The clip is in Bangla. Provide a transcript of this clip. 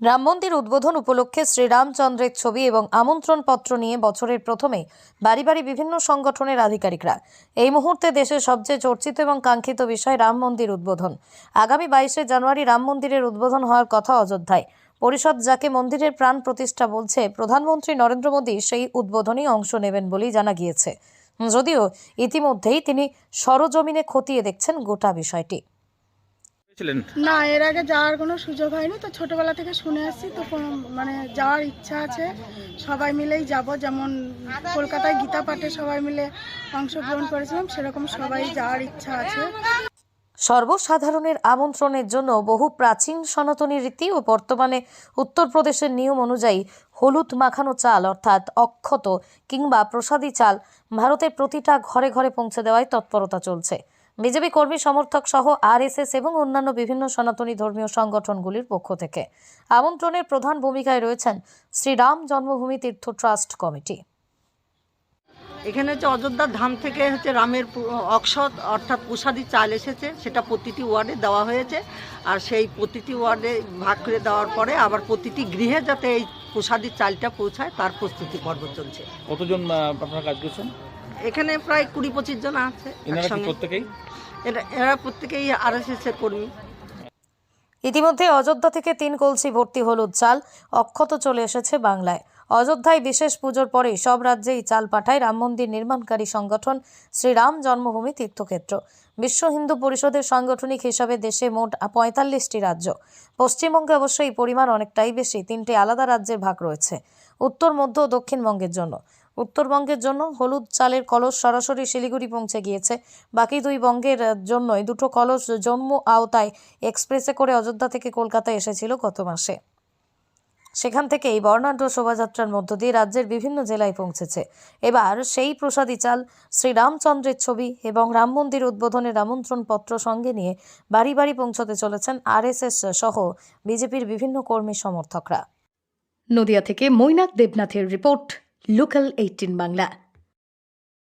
রাম মন্দির উদ্বোধন উপলক্ষে শ্রীরামচন্দ্রের ছবি এবং আমন্ত্রণপত্র নিয়ে বছরের প্রথমে বাড়ি বাড়ি বিভিন্ন সংগঠনের আধিকারিকরা। এই মুহূর্তে দেশের সবচেয়ে চর্চিত এবং কাঙ্ক্ষিত বিষয় রাম মন্দির উদ্বোধন। আগামী 22শে জানুয়ারি রাম মন্দিরের উদ্বোধন হওয়ার কথা অযোধ্যায়। পরিষদ যাকে মন্দিরের প্রাণ প্রতিষ্ঠা বলছে, প্রধানমন্ত্রী নরেন্দ্র মোদী সেই উদ্বোধনে অংশ নেবেন বলেই জানা গিয়েছে। যদিও ইতিমধ্যেই তিনি সরজমিনে খতিয়ে দেখছেন গোটা বিষয়টি। না, এর আগে যাওয়ার কোনো সুযোগ হয়নি, তো ছোটবেলা থেকে শুনে আসছি, তো যাওয়ার ইচ্ছা আছে। সবাই মিলেই যাব, যেমন কলকাতায় গীতা পাঠে সবাই মিলে অংশগ্রহণ করেছিলাম, সেরকম সবাই যাওয়ার ইচ্ছা আছে। সর্বসাধারণের আমন্ত্রণের জন্য বহু প্রাচীন সনাতনী রীতি ও বর্তমানে উত্তরপ্রদেশের নিয়ম অনুযায়ী হলুদ মাখানো চাল অর্থাৎ অক্ষত কিংবা প্রসাদী চাল ভারতের প্রতিটা ঘরে ঘরে পৌঁছে দেওয়ায় তৎপরতা চলছে। বিজেপি কর্মী সমর্থক সহ আরএসএস এবং অন্যান্য বিভিন্ন সনাতনী ধর্মীয় সংগঠনগুলির পক্ষ থেকে আমন্ত্রণের প্রধান ভূমিকায় রয়েছেন শ্রীরাম জন্মভূমি তীর্থ ট্রাস্ট কমিটি। এখানে হচ্ছে অযোধ্যার ধাম থেকে রামের অক্ষত অর্থাৎ প্রসাদী চাল এসেছে, সেটা প্রতিটি ওয়ার্ডে দেওয়া হয়েছে। আর সেই প্রতিটি ওয়ার্ডে ভাগ করে দেওয়ার পরে আবার প্রতিটি গৃহে যাতে এই প্রসাদী চালটা পৌঁছায় তার প্রস্তুতি পর্ব চলছে। কতজন আপনারা কাজ করছেন? এখানে প্রায় 20-25 জন আছে। এরা প্রত্যেকেই আরএসএস এর কর্মী। ইতিমধ্যে অযোধ্যা থেকে 3 কলসি ভর্তি হলুদ চাল অক্ষত চলে এসেছে বাংলায়। অযোধ্যায় বিশেষ পুজোর পরে সব রাজ্যেই চাল পাঠায় রাম মন্দির নির্মাণকারী সংগঠন শ্রীরাম জন্মভূমি তীর্থক্ষেত্র। বিশ্ব হিন্দু পরিষদের সাংগঠনিক হিসাবে দেশে মোট 45টি রাজ্য। পশ্চিমবঙ্গে অবশ্য এই পরিমাণ অনেকটাই বেশি। 3টে আলাদা রাজ্যের ভাগ রয়েছে, উত্তর, মধ্য ও দক্ষিণবঙ্গের জন্য। উত্তরবঙ্গের জন্য হলুদ চালের কলস সরাসরি শিলিগুড়ি পৌঁছে গিয়েছে। বাকি 2 বঙ্গের জন্যই 2টো কলস জম্মু আওতায় এক্সপ্রেসে করে অযোধ্যা থেকে কলকাতায় এসেছিল গত মাসে। সেখান থেকে এই বর্ণাঢ্য শোভাযাত্রার মধ্য দিয়ে রাজ্যের বিভিন্ন জেলায় পৌঁছেছে। এবার সেই প্রসাদী চাল, শ্রীরামচন্দ্রের ছবি এবং রাম মন্দির উদ্বোধনের আমন্ত্রণ পত্র সঙ্গে নিয়ে বাড়ি বাড়ি পৌঁছতে চলেছেন আরএসএস সহ বিজেপির বিভিন্ন কর্মী সমর্থকরা। নদিয়া থেকে মৈনাক দেবনাথের রিপোর্ট, লোকাল 18 বাংলা।